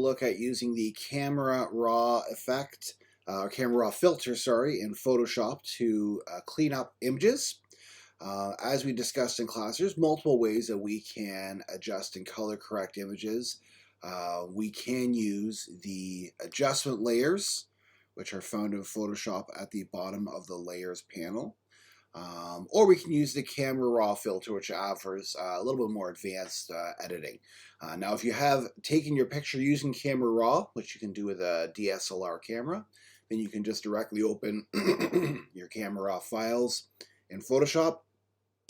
Look at using the camera raw effect, or camera raw filter, sorry, in Photoshop to clean up images. As we discussed in class, there's multiple ways that we can adjust and color correct images. We can use the adjustment layers, which are found in Photoshop at the bottom of the layers panel. Or we can use the camera raw filter, which offers a little bit more advanced editing. Now, if you have taken your picture using camera raw, which you can do with a DSLR camera, then you can just directly open your camera raw files in Photoshop.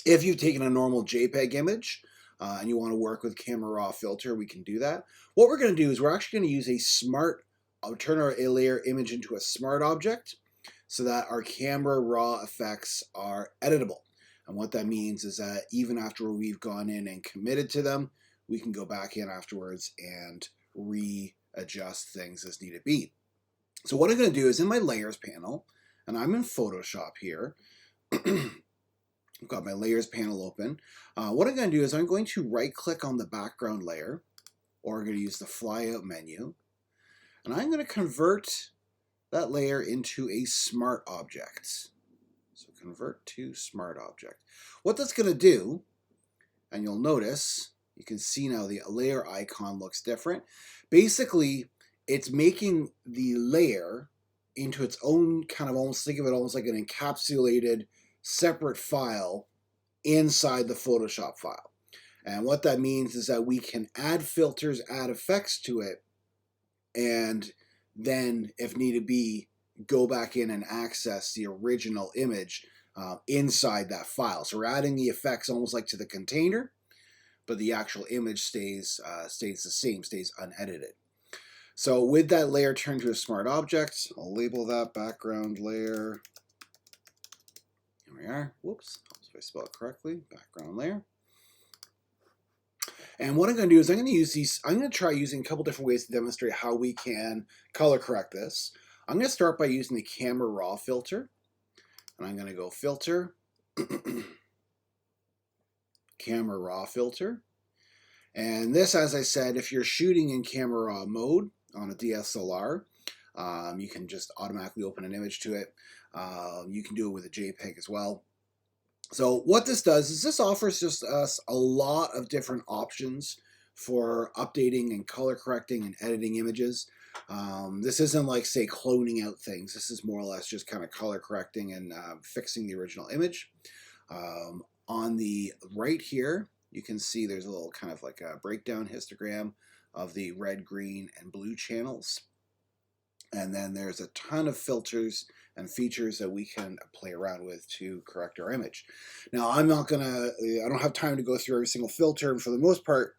If you've taken a normal JPEG image and you want to work with camera raw filter, we can do that. What we're going to do is we're actually going to use a smart, turn our layer image into a smart object, so that our camera raw effects are editable. And what that means is that even after we've gone in and committed to them, we can go back in afterwards and readjust things as needed be. So what I'm going to do is in my layers panel, and I'm in Photoshop here, I've got my layers panel open. What I'm going to do is I'm going to right click on the background layer, or I'm going to use the flyout menu, and I'm going to convert that layer into a smart object. So convert to smart object. What that's going to do, and you'll notice, you can see now the layer icon looks different. Basically, it's making the layer into its own kind of, almost think of it almost like an encapsulated separate file inside the Photoshop file. And what that means is that we can add filters, add effects to it, and then, if needed be, go back in and access the original image inside that file. So we're adding the effects almost like to the container, but the actual image stays the same, stays unedited. So with that layer turned to a smart object, I'll label that background layer. Here we are. Whoops, if I spell it correctly, background layer. And what I'm going to do is I'm going to try using a couple different ways to demonstrate how we can color correct this. I'm going to start by using the camera raw filter. And I'm going to go filter, camera raw filter. And this, as I said, if you're shooting in camera raw mode on a DSLR, you can just automatically open an image to it. You can do it with a JPEG as well. So what this does is this offers just us a lot of different options for updating and color correcting and editing images. This isn't like, say, cloning out things. This is more or less just kind of color correcting and fixing the original image. On the right here, you can see there's a little kind of like a breakdown histogram of the red, green, and blue channels. And then there's a ton of filters and features that we can play around with to correct our image. Now, I don't have time to go through every single filter, and for the most part,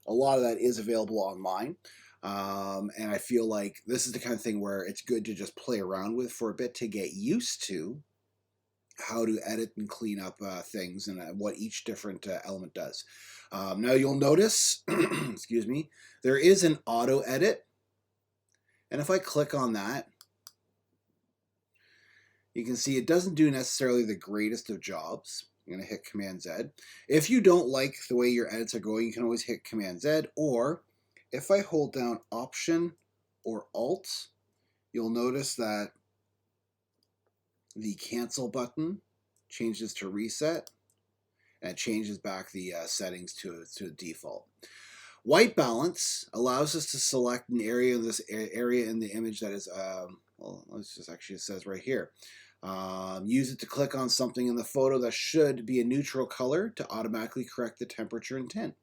a lot of that is available online. And I feel like this is the kind of thing where it's good to just play around with for a bit to get used to how to edit and clean up things and what each different element does. Now, you'll notice, excuse me, there is an auto edit. And if I click on that, you can see it doesn't do necessarily the greatest of jobs. I'm going to hit Command Z. If you don't like the way your edits are going, you can always hit Command Z. Or if I hold down Option or Alt, you'll notice that the Cancel button changes to Reset, and it changes back the settings to default. White balance allows us to select an area in the image that is, well, let's just actually, it says right here. Use it to click on something in the photo that should be a neutral color to automatically correct the temperature and tint.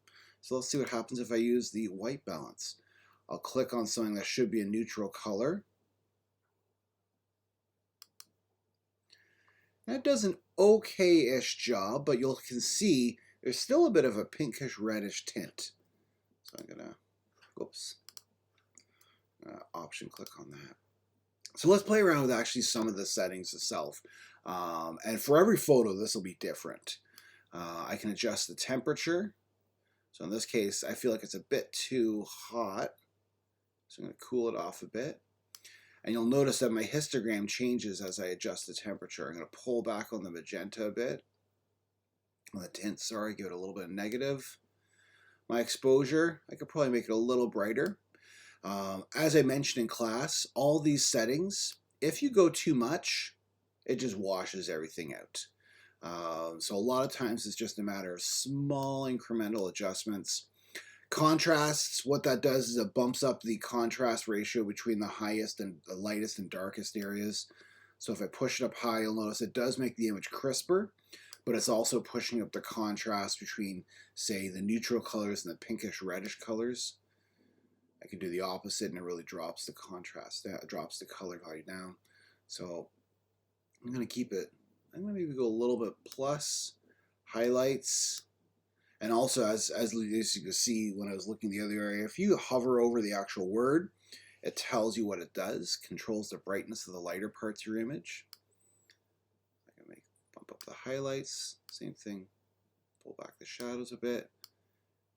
So let's see what happens if I use the white balance. I'll click on something that should be a neutral color. That does an okay-ish job, but you can see there's still a bit of a pinkish reddish tint. So I'm gonna, whoops, option click on that. So let's play around with actually some of the settings itself. And for every photo, this will be different. I can adjust the temperature. So in this case, I feel like it's a bit too hot. So I'm gonna cool it off a bit. And you'll notice that my histogram changes as I adjust the temperature. I'm gonna pull back on the magenta a bit. On the tint, sorry, give it a little bit of negative. My exposure, I could probably make it a little brighter. As I mentioned in class, all these settings, if you go too much, it just washes everything out. So a lot of times it's just a matter of small incremental adjustments. Contrasts, what that does is it bumps up the contrast ratio between the highest and the lightest and darkest areas. So if I push it up high, you'll notice it does make the image crisper, but it's also pushing up the contrast between, say, the neutral colors and the pinkish reddish colors. I can do the opposite and it really drops the contrast, drops the color value down. So I'm going to keep it, I'm going to maybe go a little bit plus, highlights, and also as you can see when I was looking the other area, if you hover over the actual word, it tells you what it does, controls the brightness of the lighter parts of your image. I can bump up the highlights, same thing, pull back the shadows a bit,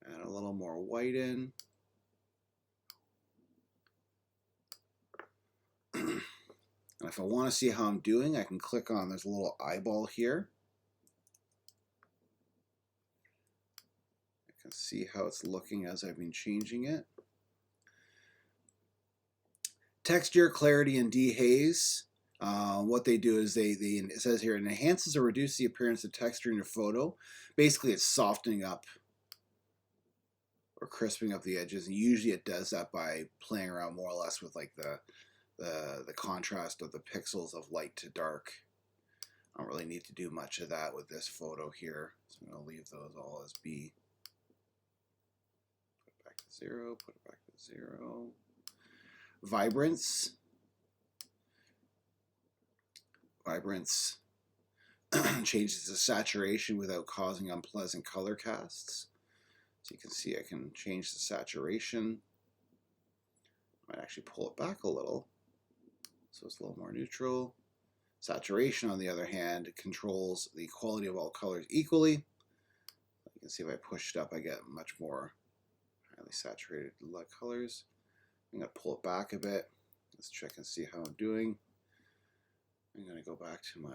add a little more white in. And if I want to see how I'm doing, I can click on, there's a little eyeball here. I can see how it's looking as I've been changing it. Texture, clarity, and dehaze. What they do is it says here, it enhances or reduces the appearance of texture in your photo. Basically, it's softening up or crisping up the edges, and usually it does that by playing around more or less with like the contrast of the pixels of light to dark. I don't really need to do much of that with this photo here, so I'm going to leave those all as B. Put it back to 0, put it back to 0. Vibrance. Vibrance changes the saturation without causing unpleasant color casts. So you can see I can change the saturation. I might actually pull it back a little so it's a little more neutral. Saturation, on the other hand, controls the quality of all colors equally. You can see if I push it up, I get much more highly saturated colors. I'm going to pull it back a bit. Let's check and see how I'm doing. I'm going to go back to my,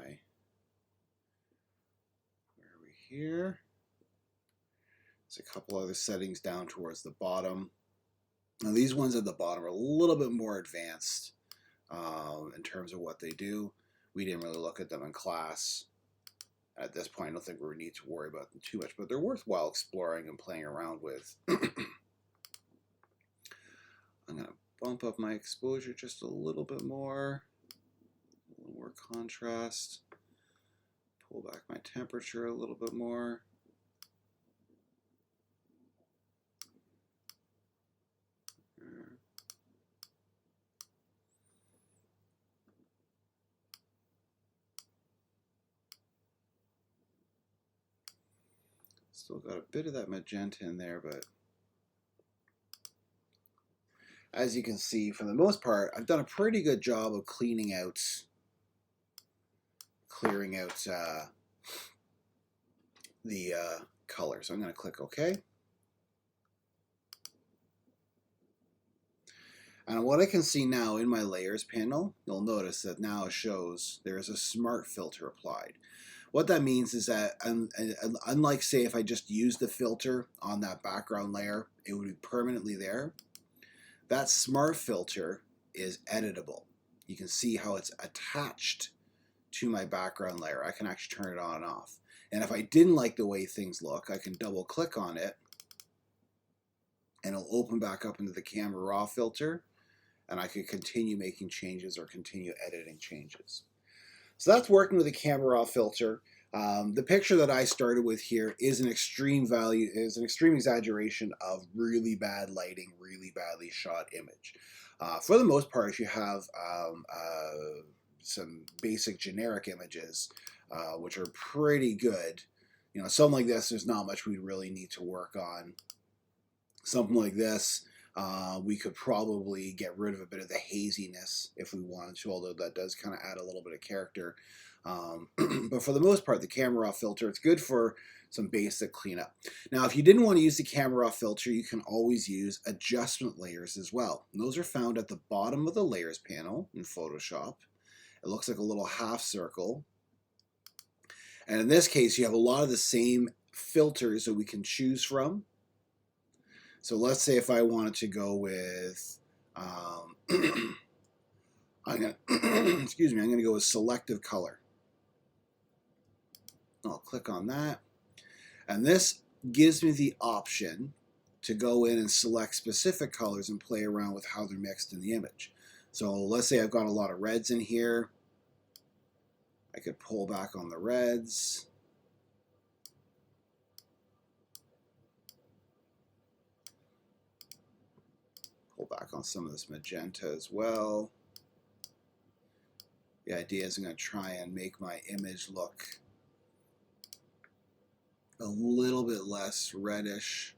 where are we here? There's a couple other settings down towards the bottom. Now these ones at the bottom are a little bit more advanced in terms of what they do. We didn't really look at them in class. At this point, I don't think we need to worry about them too much, but they're worthwhile exploring and playing around with. I'm going to bump up my exposure just a little bit more contrast. Pull back my temperature a little bit more. Still got a bit of that magenta in there, but as you can see, for the most part, I've done a pretty good job of clearing out the color. So I'm going to click OK. And what I can see now in my layers panel, you'll notice that now it shows there is a smart filter applied. What that means is that unlike, say, if I just used the filter on that background layer, it would be permanently there. That smart filter is editable. You can see how it's attached to my background layer. I can actually turn it on and off. And if I didn't like the way things look, I can double click on it and it'll open back up into the Camera Raw filter, and I could continue making changes or continue editing changes. So that's working with the Camera Raw filter. The picture that I started with here is an extreme exaggeration of really bad lighting, really badly shot image. For the most part, if you have some basic generic images, which are pretty good, you know, something like this, there's not much we really need to work on. Something like this, we could probably get rid of a bit of the haziness if we wanted to, although that does kind of add a little bit of character. But for the most part, the Camera Raw filter, it's good for some basic cleanup. Now, if you didn't want to use the Camera Raw filter, you can always use adjustment layers as well. And those are found at the bottom of the layers panel in Photoshop. It looks like a little half circle. And in this case, you have a lot of the same filters that we can choose from. So let's say if I wanted to go with I'm gonna excuse me. I'm gonna go with selective color. I'll click on that, and this gives me the option to go in and select specific colors and play around with how they're mixed in the image. So let's say I've got a lot of reds in here. I could pull back on the reds. Pull back on some of this magenta as well. The idea is I'm going to try and make my image look a little bit less reddish.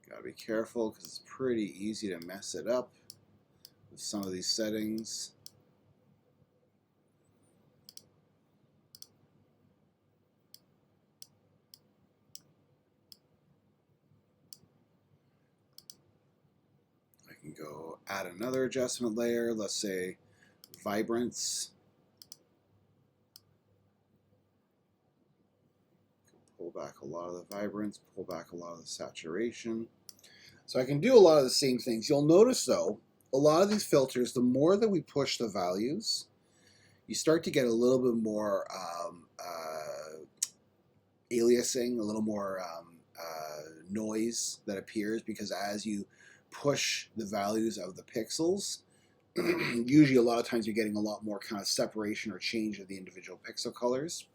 Gotta be careful because it's pretty easy to mess it up with some of these settings. I can go add another adjustment layer, let's say vibrance. Pull back a lot of the vibrance, pull back a lot of the saturation. So I can do a lot of the same things. You'll notice though, a lot of these filters, the more that we push the values, you start to get a little bit more aliasing, a little more noise that appears, because as you push the values of the pixels, usually a lot of times you're getting a lot more kind of separation or change of the individual pixel colors.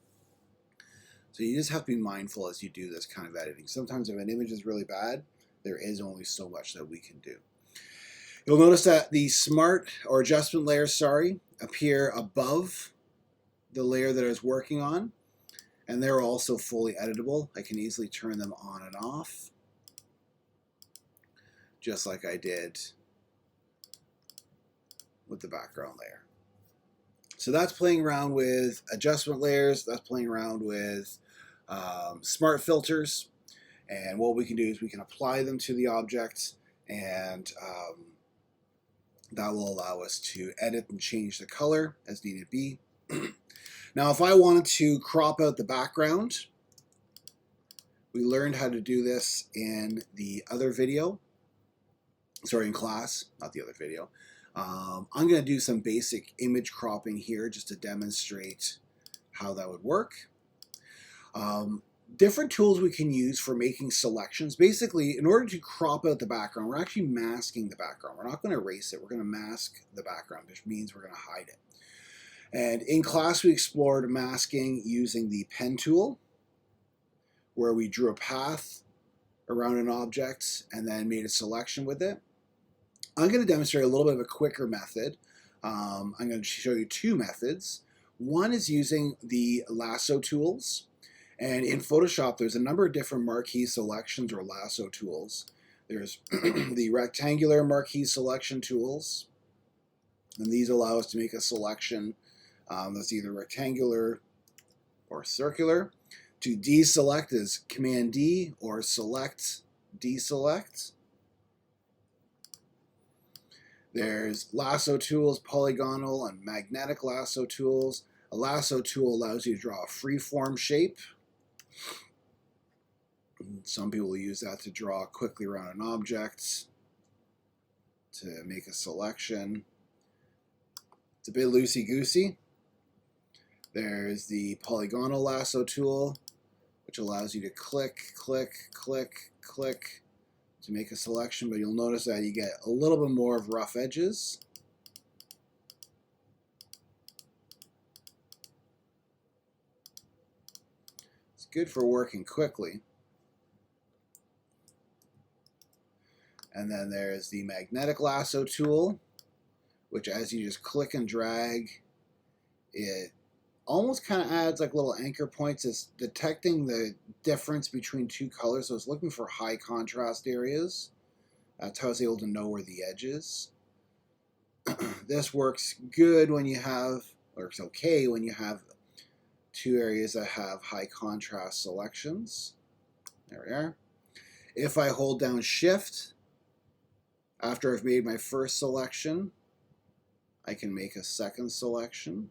So you just have to be mindful as you do this kind of editing. Sometimes if an image is really bad, there is only so much that we can do. You'll notice that the smart or adjustment layers, appear above the layer that I was working on, and they're also fully editable. I can easily turn them on and off, just like I did with the background layer. So that's playing around with adjustment layers, that's playing around with smart filters, and what we can do is we can apply them to the object, and that will allow us to edit and change the color as needed be. Now if I wanted to crop out the background, we learned how to do this in the other video, in class, not the other video. I'm going to do some basic image cropping here just to demonstrate how that would work. Different tools we can use for making selections. Basically, in order to crop out the background, we're actually masking the background. We're not going to erase it. We're going to mask the background, which means we're going to hide it. And in class, we explored masking using the pen tool, where we drew a path around an object and then made a selection with it. I'm going to demonstrate a little bit of a quicker method. I'm going to show you two methods. One is using the lasso tools. And in Photoshop, there's a number of different marquee selections or lasso tools. There's the rectangular marquee selection tools. And these allow us to make a selection that's either rectangular or circular. To deselect is Command D or Select Deselect. There's lasso tools, polygonal and magnetic lasso tools. A lasso tool allows you to draw a free-form shape. Some people use that to draw quickly around an object, to make a selection. It's a bit loosey-goosey. There's the polygonal lasso tool, which allows you to click, click, click, click to make a selection, but you'll notice that you get a little bit more of rough edges. It's good for working quickly. And then there's the magnetic lasso tool, which as you just click and drag, it almost kind of adds like little anchor points. It's detecting the difference between two colors, so it's looking for high contrast areas. That's how it's able to know where the edge is. This works good when you have, or it's okay when you have two areas that have high contrast selections. There we are. If I hold down Shift after I've made my first selection, I can make a second selection.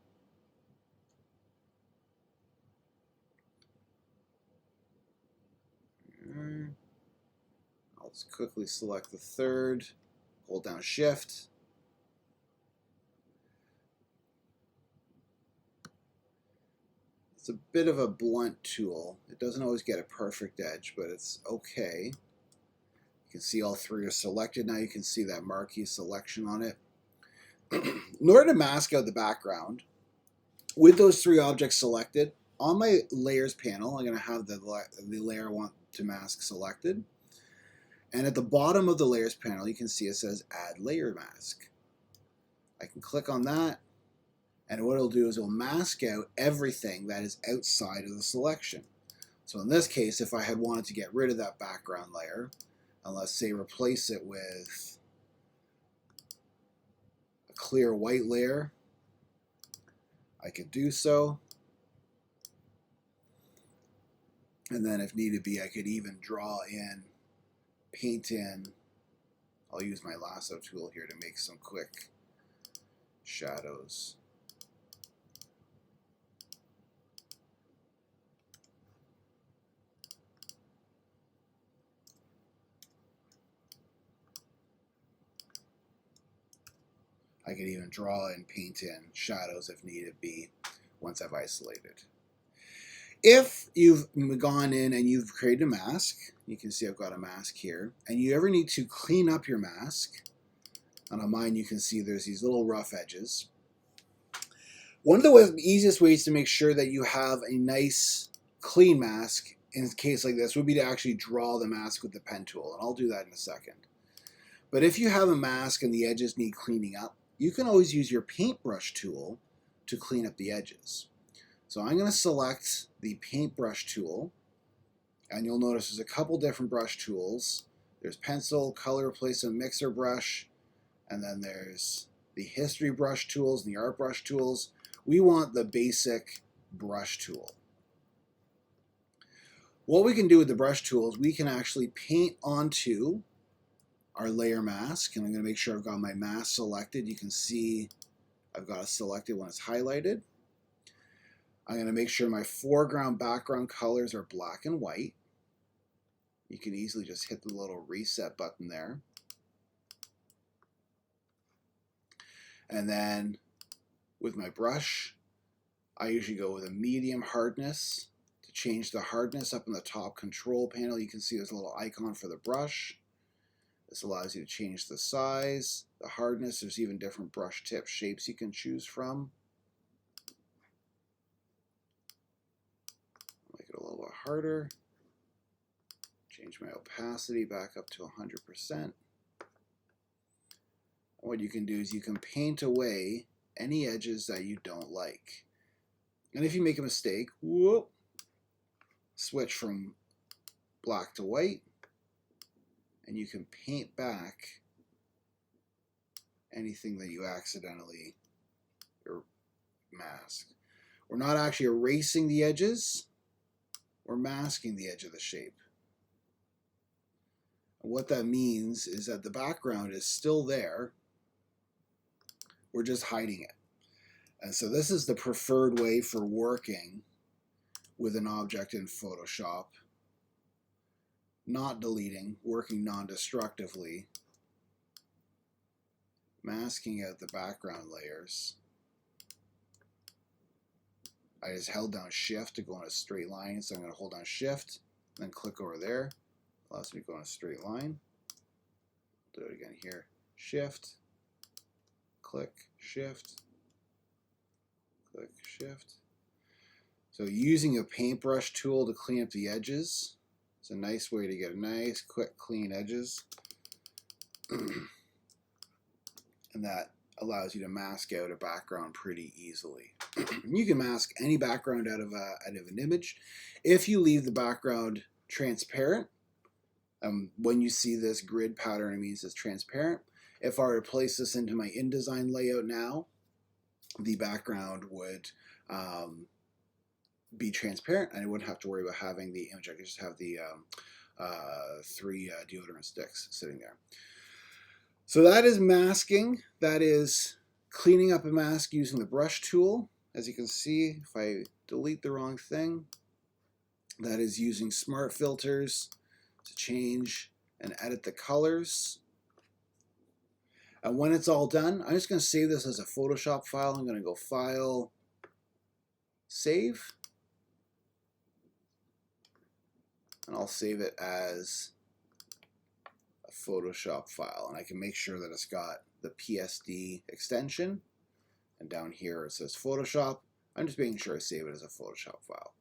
I'll just quickly select the third, hold down Shift. It's a bit of a blunt tool. It doesn't always get a perfect edge, but it's okay. You can see all three are selected. Now you can see that marquee selection on it. In order to mask out the background, with those three objects selected, on my layers panel, I'm going to have the layer I want to mask selected. And at the bottom of the layers panel, you can see it says add layer mask. I can click on that, and what it'll do is it'll mask out everything that is outside of the selection. So in this case, if I had wanted to get rid of that background layer, and let's say replace it with a clear white layer, I could do so. And then if needed be, I could even draw in, paint in. I'll use my lasso tool here to make some quick shadows. I could even draw and paint in shadows if needed be once I've isolated. If you've gone in and you've created a mask, you can see I've got a mask here, and you ever need to clean up your mask, and on mine you can see there's these little rough edges. One of the easiest ways to make sure that you have a nice clean mask in a case like this would be to actually draw the mask with the pen tool, and I'll do that in a second. But if you have a mask and the edges need cleaning up, you can always use your paintbrush tool to clean up the edges. So I'm going to select the paintbrush tool, and you'll notice there's a couple different brush tools. There's pencil, color replacement mixer brush, and then there's the history brush tools and the art brush tools. We want the basic brush tool. What we can do with the brush tools, we can actually paint onto our layer mask, and I'm going to make sure I've got my mask selected. You can see I've got it selected when it's highlighted. I'm going to make sure my foreground background colors are black and white. You can easily just hit the little reset button there. And then with my brush, I usually go with a medium hardness. To change the hardness up in the top control panel, you can see there's a little icon for the brush. This allows you to change the size, the hardness. There's even different brush tip shapes you can choose from. Make it a little bit harder. Change my opacity back up to 100%. What you can do is you can paint away any edges that you don't like. And if you make a mistake, whoop, switch from black to white, and you can paint back anything that you accidentally masked. We're not actually erasing the edges, we're masking the edge of the shape. And what that means is that the background is still there, we're just hiding it. And so this is the preferred way for working with an object in Photoshop. Not deleting, working non-destructively, masking out the background layers. I just held down Shift to go in a straight line, so I'm going to hold down Shift, then click over there. Allows me to go in a straight line. Do it again here. Shift, click, Shift, click, Shift. So using a paintbrush tool to clean up the edges, it's a nice way to get nice, quick, clean edges. And that allows you to mask out a background pretty easily. You can mask any background out of an image. If you leave the background transparent, when you see this grid pattern, it means it's transparent. If I were to place this into my InDesign layout now, the background would be transparent, and I wouldn't have to worry about having the image. I could just have the three deodorant sticks sitting there. So that is masking, that is Cleaning up a mask using the brush tool. As you can see, if I delete the wrong thing, that is using smart filters to change and edit the colors. And when it's all done, I'm just going to save this as a Photoshop file. I'm going to go File, Save, and I'll save it as a Photoshop file. And I can make sure that it's got the PSD extension. And down here it says Photoshop. I'm just making sure I save it as a Photoshop file.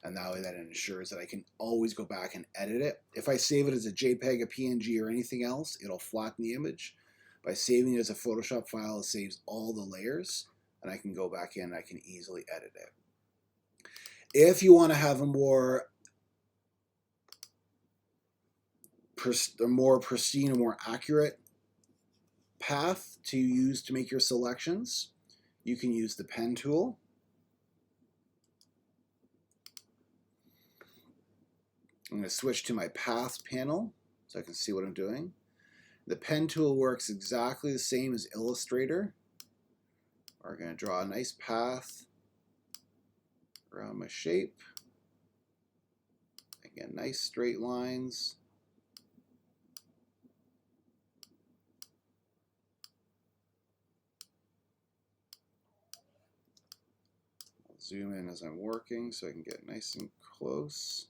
And that way that ensures that I can always go back and edit it. If I save it as a JPEG, a PNG, or anything else, it'll flatten the image. By saving it as a Photoshop file, it saves all the layers, and I can go back in and I can easily edit it. If you want to have a more pristine, a more accurate path to use to make your selections, you can use the pen tool. I'm going to switch to my path panel so I can see what I'm doing. The pen tool works exactly the same as Illustrator. We're going to draw a nice path around my shape. Again, nice straight lines. I'll zoom in as I'm working so I can get nice and close.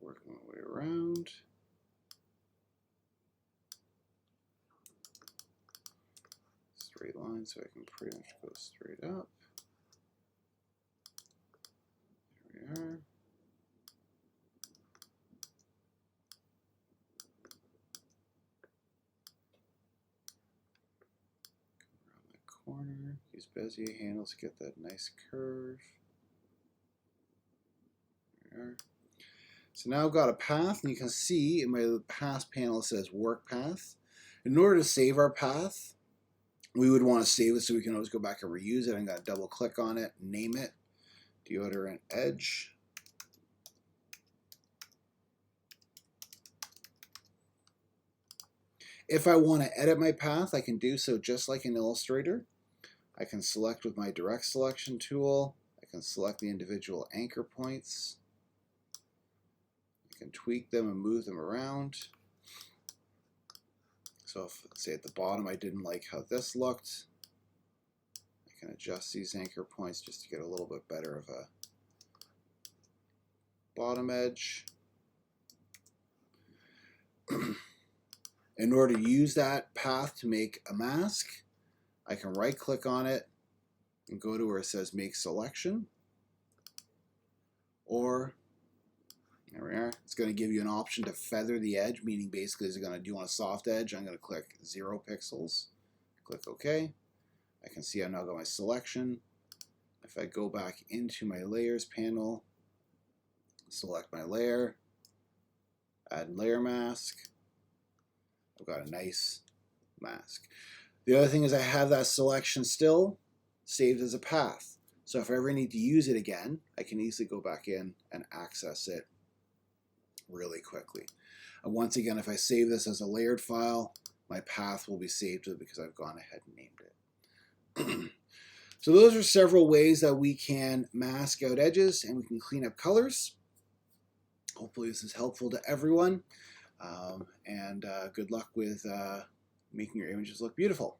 Working my way around. Straight line so I can pretty much go straight up. There we are. Around the corner. Use Bezier handles to get that nice curve. There we are. So now I've got a path, and you can see in my path panel it says work path. In order to save our path, we would want to save it so we can always go back and reuse it. I'm going to double click on it, name it, Deodorant Edge. If I want to edit my path, I can do so just like in Illustrator. I can select with my direct selection tool. I can select the individual anchor points. I can tweak them and move them around. So if, let's say at the bottom I didn't like how this looked, I can adjust these anchor points just to get a little bit better of a bottom edge. In order to use that path to make a mask, I can right click on it and go to where it says make selection, or there we are. It's going to give you an option to feather the edge, meaning basically is it going to do on a soft edge. I'm going to click 0 pixels. Click OK. I can see I've now got my selection. If I go back into my layers panel, select my layer, add layer mask, I've got a nice mask. The other thing is I have that selection still saved as a path. So if I ever need to use it again, I can easily go back in and access it really quickly. And once again, if I save this as a layered file, my path will be saved to it because I've gone ahead and named it. So those are several ways that we can mask out edges and we can clean up colors. Hopefully this is helpful to everyone. Good luck with making your images look beautiful.